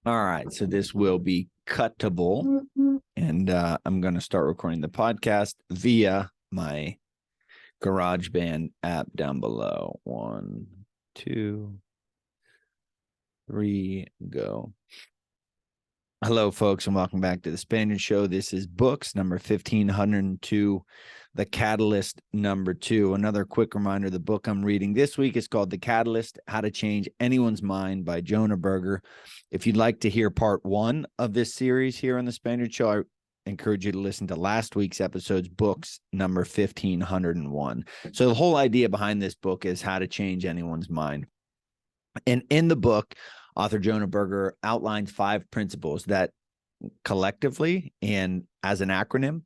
All right, so this will be cuttable, and I'm going to start recording the podcast via my GarageBand app down below. 1, 2, 3, go. Hello, folks, and welcome back to the Spaniard Show. This is books number 1502, The Catalyst number 2. Another quick reminder, the book I'm reading this week is called The Catalyst, How to Change Anyone's Mind by Jonah Berger. If you'd like to hear part 1 of this series here on the Spaniard Show, I encourage you to listen to last week's episode's books number 1501. So the whole idea behind this book is how to change anyone's mind. And in the book, author Jonah Berger outlines 5 principles that collectively and as an acronym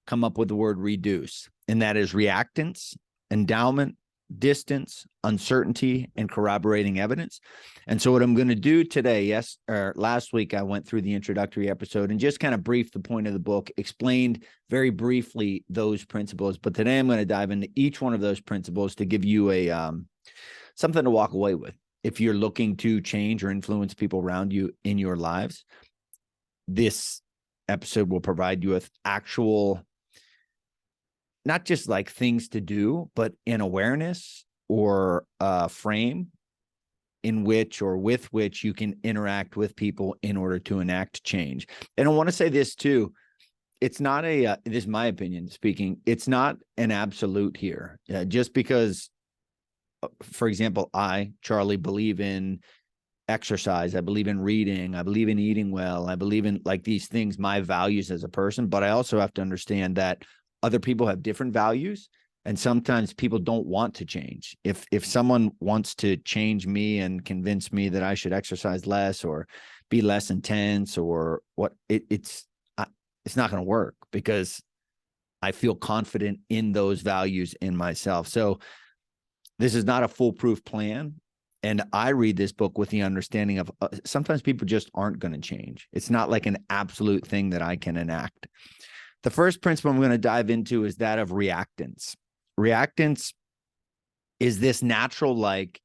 come up with the word reduce. And that is reactance, endowment, distance, uncertainty, and corroborating evidence. And so what I'm going to do today, last week, I went through the introductory episode and just kind of briefed the point of the book, explained very briefly those principles. But today I'm going to dive into each one of those principles to give you a something to walk away with. If you're looking to change or influence people around you in your lives, this episode will provide you with actual, not just like things to do, but an awareness or a frame in which or with which you can interact with people in order to enact change. And I want to say this too. It's not this is my opinion speaking. It's not an absolute here. Just because, for example, I, Charlie, believe in exercise. I believe in reading. I believe in eating well. I believe in like these things, my values as a person. But I also have to understand that other people have different values. And sometimes people don't want to change. If someone wants to change me and convince me that I should exercise less or be less intense or what, it's not going to work because I feel confident in those values in myself. So this is not a foolproof plan. And I read this book with the understanding of sometimes people just aren't going to change. It's not like an absolute thing that I can enact. The first principle I'm going to dive into is that of reactance. Reactance is this natural, like,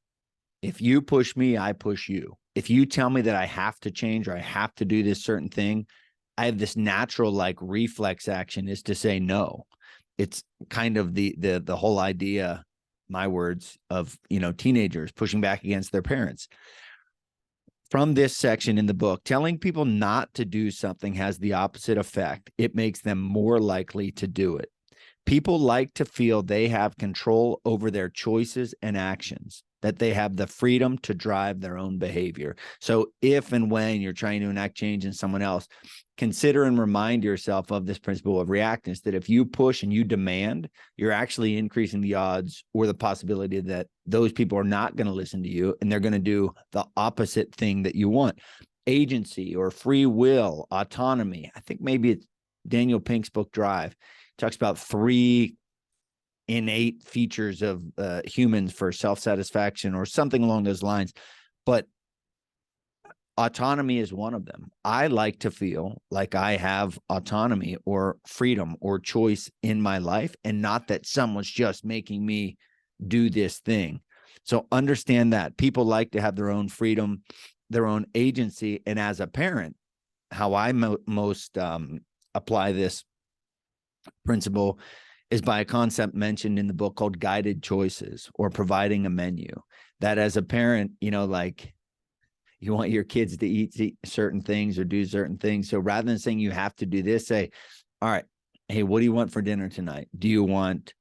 if you push me, I push you. If you tell me that I have to change or I have to do this certain thing, I have this natural, like, reflex action is to say no. It's kind of the whole idea, my words, of, teenagers pushing back against their parents. From this section in the book, telling people not to do something has the opposite effect. It makes them more likely to do it. People like to feel they have control over their choices and actions, that they have the freedom to drive their own behavior. So if and when you're trying to enact change in someone else, consider and remind yourself of this principle of reactance, that if you push and you demand, you're actually increasing the odds or the possibility that those people are not going to listen to you and they're going to do the opposite thing that you want. Agency or free will, autonomy. I think maybe it's Daniel Pink's book, Drive. It talks about 3 innate features of humans for self-satisfaction or something along those lines. But autonomy is one of them. I like to feel like I have autonomy or freedom or choice in my life, and not that someone's just making me do this thing. So understand that people like to have their own freedom, their own agency. And as a parent, how I most apply this principle is by a concept mentioned in the book called guided choices, or providing a menu. That as a parent, like, you want your kids to eat certain things or do certain things. So rather than saying you have to do this, say, all right, hey, what do you want for dinner tonight? Do you want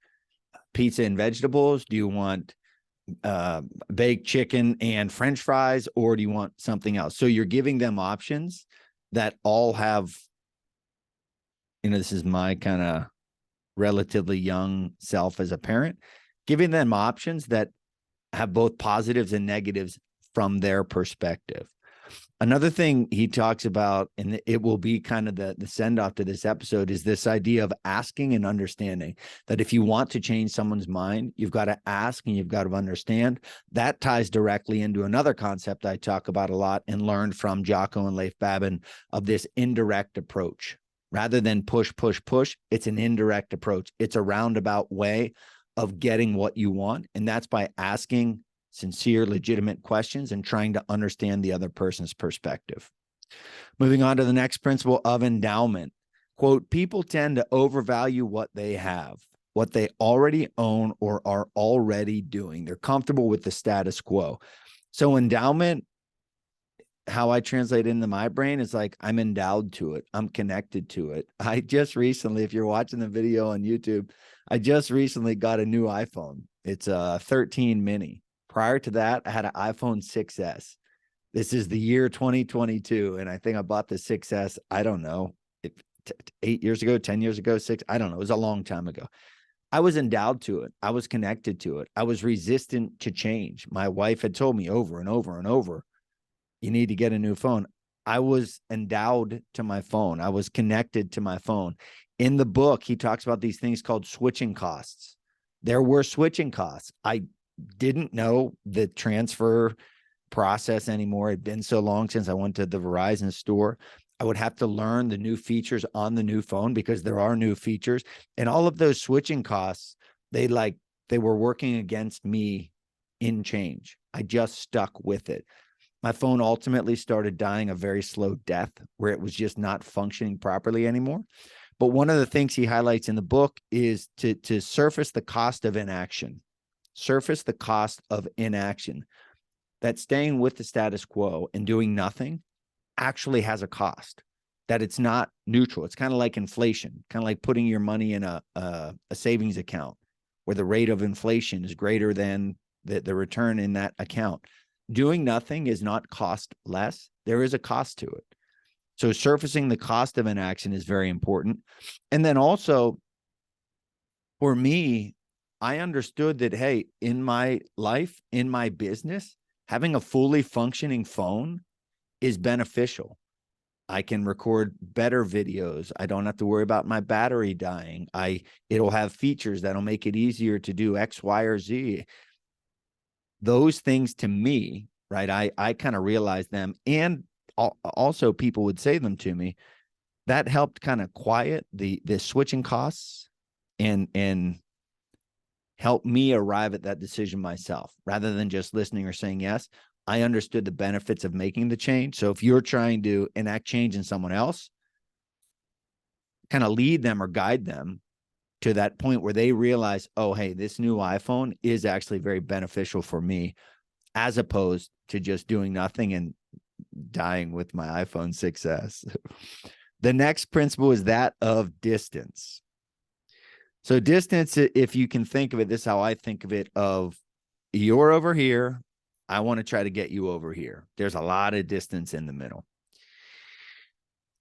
pizza and vegetables? Do you want baked chicken and French fries? Or do you want something else? So you're giving them options that all have, this is my kind of relatively young self as a parent, giving them options that have both positives and negatives from their perspective. Another thing he talks about, and it will be kind of the send off to this episode, is this idea of asking and understanding, that if you want to change someone's mind, you've got to ask and you've got to understand. That ties directly into another concept I talk about a lot and learned from Jocko and Leif Babin, of this indirect approach. Rather than push, it's an indirect approach. It's a roundabout way of getting what you want. And that's by asking sincere, legitimate questions and trying to understand the other person's perspective. Moving on to the next principle of endowment. Quote, people tend to overvalue what they have, what they already own or are already doing. They're comfortable with the status quo. So endowment, how I translate into my brain is like, I'm endowed to it. I'm connected to it. I just recently, if you're watching the video on YouTube, I just recently got a new iPhone. It's a 13 mini. Prior to that, I had an iPhone 6S. This is the year 2022. And I think I bought the 6S, I don't know, 8 years ago, 10 years ago, I don't know. It was a long time ago. I was endowed to it. I was connected to it. I was resistant to change. My wife had told me over and over and over, you need to get a new phone. I was endowed to my phone. I was connected to my phone. In the book, he talks about these things called switching costs. There were switching costs. I didn't know the transfer process anymore. It'd been so long since I went to the Verizon store. I would have to learn the new features on the new phone because there are new features. And all of those switching costs, they were working against me in change. I just stuck with it. My phone ultimately started dying a very slow death where it was just not functioning properly anymore. But one of the things he highlights in the book is to surface the cost of inaction. Surface the cost of inaction. That staying with the status quo and doing nothing actually has a cost, that it's not neutral. It's kind of like inflation, kind of like putting your money in a savings account where the rate of inflation is greater than the return in that account. Doing nothing is not cost less. There is a cost to it. So surfacing the cost of inaction is very important. And then also for me, I understood that, hey, in my life, in my business, having a fully functioning phone is beneficial. I can record better videos. I don't have to worry about my battery dying. It'll have features that'll make it easier to do X, Y, or Z. Those things to me, right? I kind of realized them, and also people would say them to me. That helped kind of quiet the switching costs and help me arrive at that decision myself rather than just listening or saying yes. I understood the benefits of making the change. So if you're trying to enact change in someone else, kind of lead them or guide them to that point where they realize, oh, hey, this new iPhone is actually very beneficial for me, as opposed to just doing nothing and dying with my iPhone 6S. The next principle is that of distance. So distance, if you can think of it, this is how I think of it, of you're over here, I want to try to get you over here. There's a lot of distance in the middle.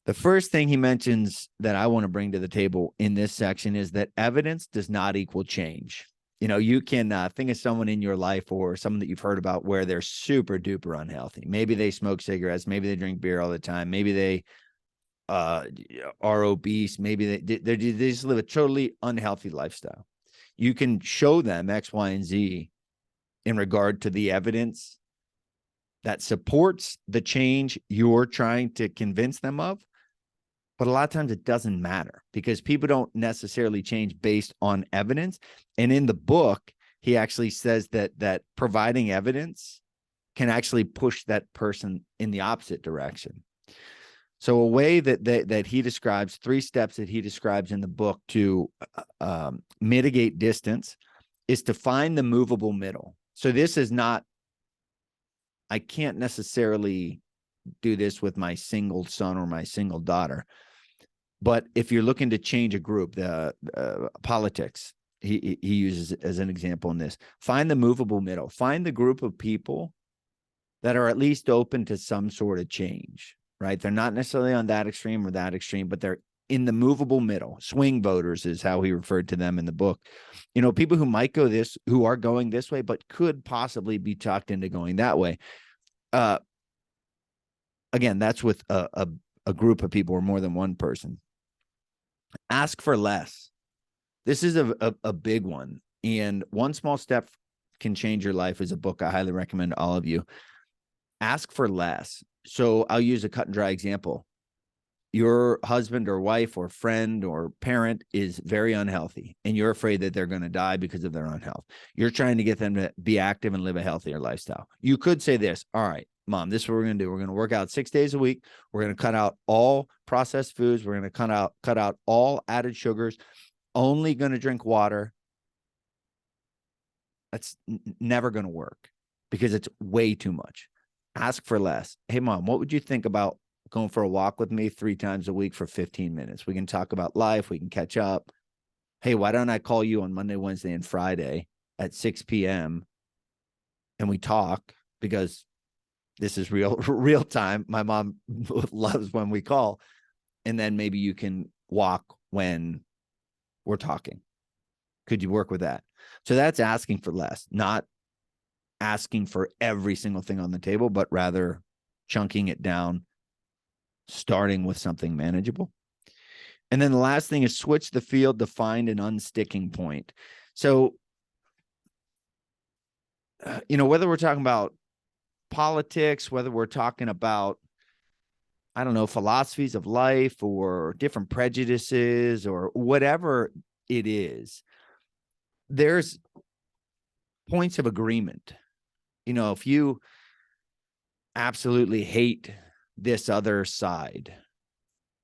The first thing he mentions that I want to bring to the table in this section is that evidence does not equal change. You know, you can think of someone in your life or someone that you've heard about where they're super duper unhealthy. Maybe they smoke cigarettes. Maybe they drink beer all the time. Maybe they are obese. Maybe they just live a totally unhealthy lifestyle. You can show them X, Y, and Z in regard to the evidence that supports the change you're trying to convince them of. But a lot of times it doesn't matter because people don't necessarily change based on evidence. And in the book, he actually says that providing evidence can actually push that person in the opposite direction. So a way that he describes, 3 steps that he describes in the book to mitigate distance is to find the movable middle. So this is not, I can't necessarily do this with my single son or my single daughter. But if you're looking to change a group, the politics, he uses as an example in this, find the movable middle, find the group of people that are at least open to some sort of change, right? They're not necessarily on that extreme or that extreme, but they're in the movable middle. Swing voters is how he referred to them in the book. You know, people who might go this, who are going this way, but could possibly be talked into going that way. Again, that's with a group of people or more than one person. Ask for less. This is a big one. And One Small Step Can Change Your Life is a book I highly recommend to all of you. Ask for less. So I'll use a cut and dry example. Your husband or wife or friend or parent is very unhealthy, and you're afraid that they're going to die because of their unhealth. You're trying to get them to be active and live a healthier lifestyle. You could say this, all right, Mom, this is what we're going to do. We're going to work out 6 days a week. We're going to cut out all processed foods. We're going to cut out all added sugars, only going to drink water. That's never going to work because it's way too much. Ask for less. Hey, Mom, what would you think about going for a walk with me 3 times a week for 15 minutes? We can talk about life. We can catch up. Hey, why don't I call you on Monday, Wednesday, and Friday at 6 p.m. and we talk, because this is real time. My mom loves when we call, and then maybe you can walk when we're talking. Could you work with that? So that's asking for less, not asking for every single thing on the table, but rather chunking it down, starting with something manageable. And then the last thing is switch the field to find an unsticking point. So, whether we're talking about politics, whether we're talking about, I don't know, philosophies of life or different prejudices or whatever it is, there's points of agreement. If you absolutely hate this other side,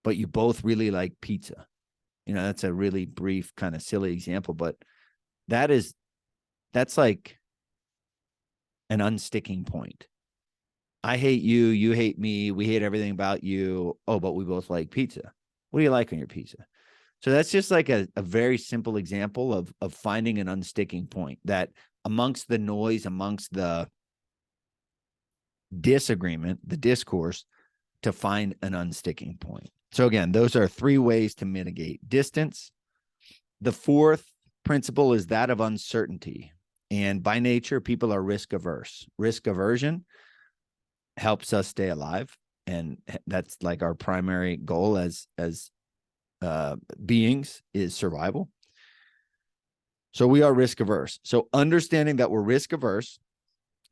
but you both really like pizza, that's a really brief, kind of silly example, but that's like an unsticking point. I hate you, you hate me, we hate everything about you. Oh, but we both like pizza. What do you like on your pizza? So that's just like a very simple example of finding an unsticking point, that amongst the noise, amongst the disagreement, the discourse, to find an unsticking point. So again, those are 3 ways to mitigate distance. The 4th principle is that of uncertainty. And by nature, people are risk averse. Risk aversion helps us stay alive. And that's like our primary goal as beings, is survival. So we are risk averse. So understanding that we're risk averse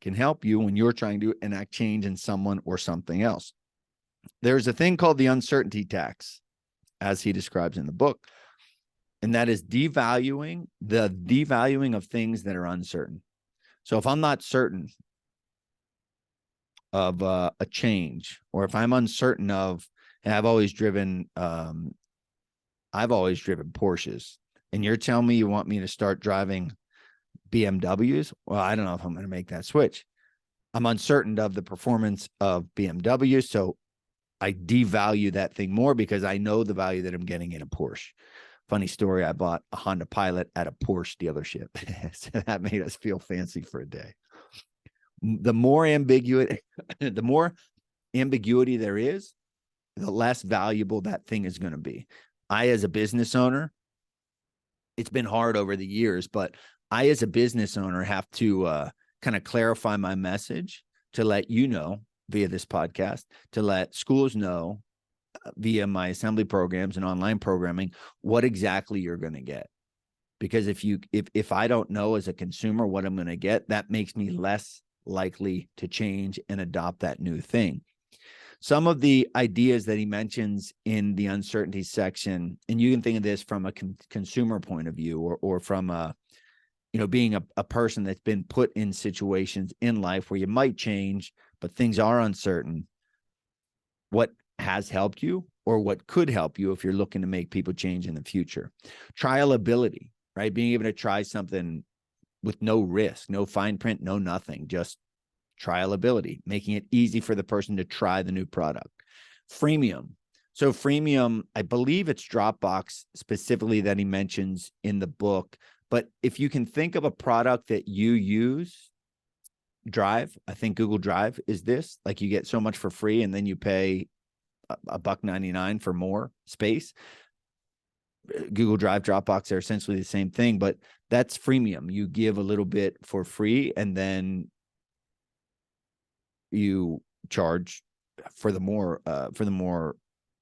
can help you when you're trying to enact change in someone or something else. There's a thing called the uncertainty tax, as he describes in the book, and that is devaluing of things that are uncertain. So if I'm not certain of a change, or if I'm uncertain of, and I've always driven Porsches, and you're telling me you want me to start driving BMWs, well, I don't know if I'm going to make that switch. I'm uncertain of the performance of BMW, so I devalue that thing more because I know the value that I'm getting in a Porsche. Funny story, I bought a Honda Pilot at a Porsche dealership. So that made us feel fancy for a day. The more ambiguity there is, the less valuable that thing is going to be. I, as a business owner, it's been hard over the years, but I, as a business owner, have to kind of clarify my message to let you know via this podcast, to let schools know via my assembly programs and online programming what exactly you're going to get. Because if I don't know as a consumer what I'm going to get, that makes me less likely to change and adopt that new thing. Some of the ideas that he mentions in the uncertainty section, and you can think of this from a consumer point of view, or from being a person that's been put in situations in life where you might change, but things are uncertain. What has helped you, or what could help you if you're looking to make people change in the future? Trialability, right? Being able to try something with no risk, no fine print, no nothing, just trialability, making it easy for the person to try the new product. Freemium. So freemium, I believe it's Dropbox specifically that he mentions in the book. But if you can think of a product that you use, Drive, I think Google Drive is this. Like, you get so much for free, and then you pay $1.99 for more space. Google Drive, Dropbox are essentially the same thing, but that's freemium. You give a little bit for free, and then you charge for the more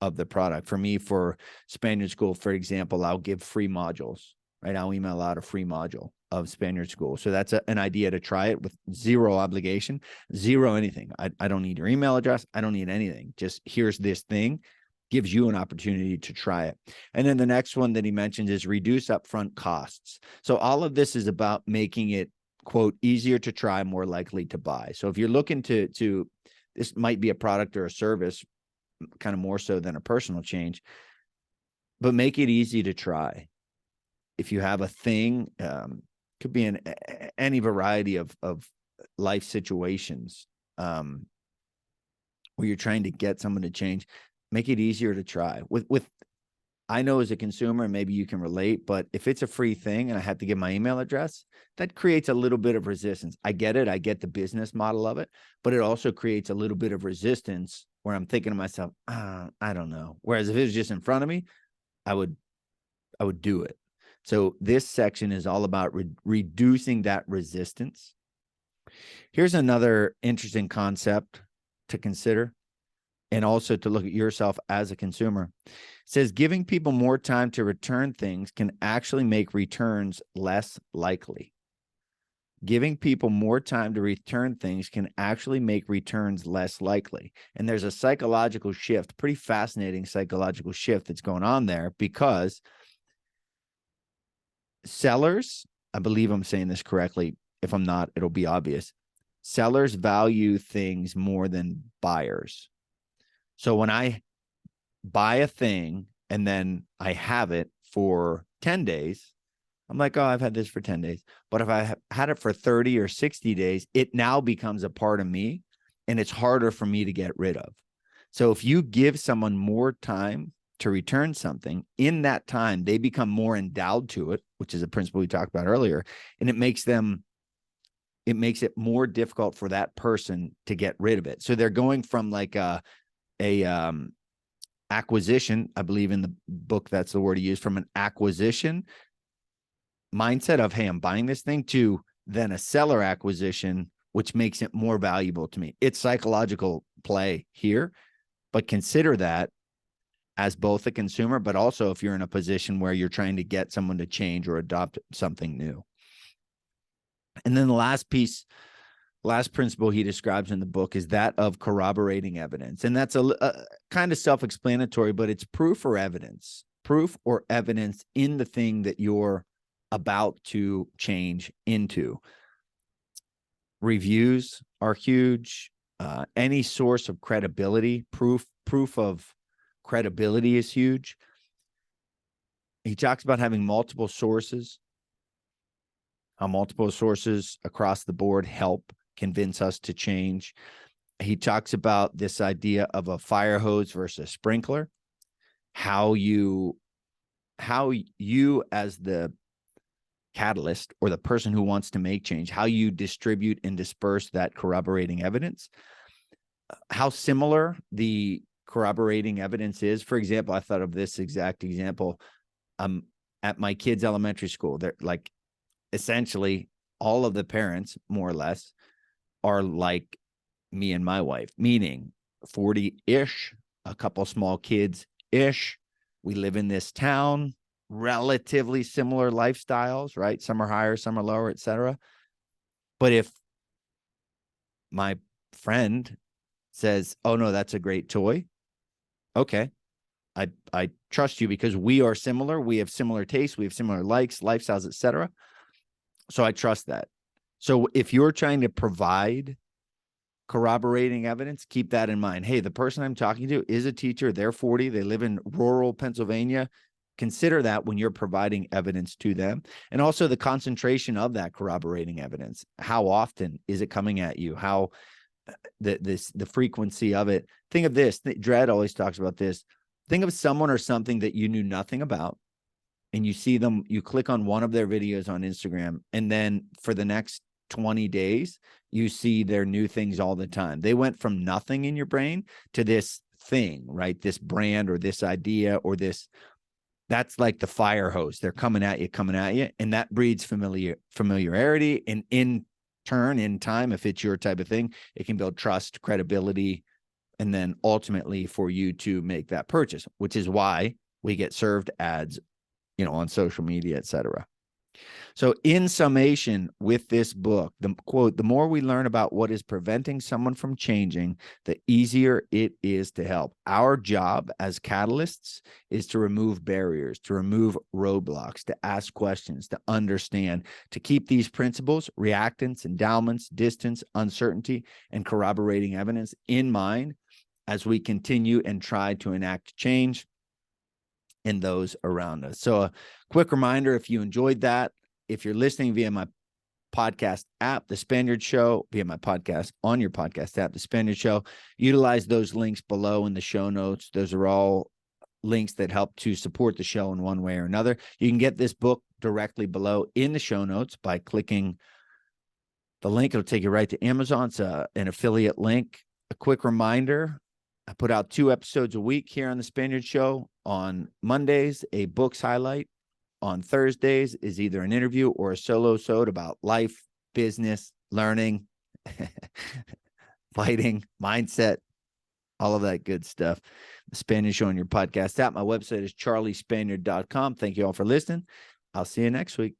of the product. For me, for Spaniard School, for example, I'll give free modules, right? I'll email out a free module of Spaniard School. So that's an idea to try it with zero obligation, zero anything. I don't need your email address. I don't need anything. Just here's this thing. Gives you an opportunity to try it. And then the next one that he mentions is reduce upfront costs. So all of this is about making it, quote, easier to try, more likely to buy. So if you're looking to This might be a product or a service, kind of more so than a personal change, but make it easy to try. If you have a thing, could be in any variety of life situations, where you're trying to get someone to change, make it easier to try. With I know as a consumer, maybe you can relate, but if it's a free thing and I have to give my email address, that creates a little bit of resistance. I get it. I get the business model of it, but it also creates a little bit of resistance where I'm thinking to myself, I don't know. Whereas if it was just in front of me, I would do it. So this section is all about reducing that resistance. Here's another interesting concept to consider, and also to look at yourself as a consumer. It says giving people more time to return things can actually make returns less likely. Giving people more time to return things can actually make returns less likely. And there's a psychological shift, pretty fascinating psychological shift that's going on there, because sellers, I believe I'm saying this correctly. If I'm not, it'll be obvious. Sellers value things more than buyers. So when I buy a thing and then I have it for 10 days, I'm like, oh, I've had this for 10 days. But if I had it for 30 or 60 days, it now becomes a part of me, and it's harder for me to get rid of. So if you give someone more time to return something, in that time, they become more endowed to it, which is a principle we talked about earlier. And it makes it more difficult for that person to get rid of it. So they're going from like a acquisition, I believe in the book, that's the word he used, from an acquisition mindset of, hey, I'm buying this thing, to then a seller acquisition, which makes it more valuable to me. It's psychological play here, but consider that as both a consumer, but also if you're in a position where you're trying to get someone to change or adopt something new. And then the last principle he describes in the book is that of corroborating evidence. And that's a kind of self-explanatory, but it's proof or evidence in the thing that you're about to change into. Reviews are huge. Any source of credibility, proof of credibility is huge. He talks about having multiple sources. How multiple sources across the board help convince us to change. He talks about this idea of a fire hose versus sprinkler, how you as the catalyst or the person who wants to make change, how you distribute and disperse that corroborating evidence, how similar the corroborating evidence is. For example, I thought of this exact example. At my kids' elementary school, they're like, essentially all of the parents, more or less, are like me and my wife, meaning 40-ish, a couple small kids-ish. We live in this town, relatively similar lifestyles, right? Some are higher, some are lower, etc. But if my friend says, oh no, that's a great toy, okay, I trust you because we are similar. We have similar tastes. We have similar likes, lifestyles, etc. So I trust that. So if you're trying to provide corroborating evidence, keep that in mind. Hey, the person I'm talking to is a teacher. They're 40. They live in rural Pennsylvania. Consider that when you're providing evidence to them. And also the concentration of that corroborating evidence. How often is it coming at you? How the frequency of it. Think of this. Dredd always talks about this. Think of someone or something that you knew nothing about, and you see them, you click on one of their videos on Instagram, and then for the next 20 days, you see their new things all the time. They went from nothing in your brain to this thing, right? This brand or this idea or this, that's like the fire hose. They're coming at you, and that breeds familiarity. And in turn, in time, if it's your type of thing, it can build trust, credibility, and then ultimately for you to make that purchase, which is why we get served ads, on social media, etc. So, in summation, with this book, the quote, the more we learn about what is preventing someone from changing, the easier it is to help. Our job as catalysts is to remove barriers, to remove roadblocks, to ask questions, to understand, to keep these principles, reactants, endowments, distance, uncertainty, and corroborating evidence in mind as we continue and try to enact change in those around us. So, a quick reminder, if you enjoyed that, if you're listening via my podcast app, The Spaniard Show, via my podcast on your podcast app, The Spaniard Show, utilize those links below in the show notes. Those are all links that help to support the show in one way or another. You can get this book directly below in the show notes by clicking the link. It'll take you right to Amazon. It's an affiliate link. A quick reminder, I put out 2 episodes a week here on The Spaniard Show. On Mondays, a books highlight. On Thursdays is either an interview or a solo episode about life, business, learning, fighting, mindset, all of that good stuff. The Spaniard Show on your podcast app. My website is charliespaniard.com. Thank you all for listening. I'll see you next week.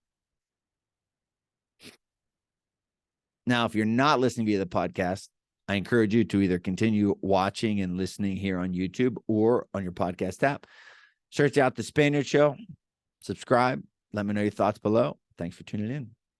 Now, if you're not listening via the podcast, I encourage you to either continue watching and listening here on YouTube or on your podcast app. Search out The Spaniard Show. Subscribe. Let me know your thoughts below. Thanks for tuning in.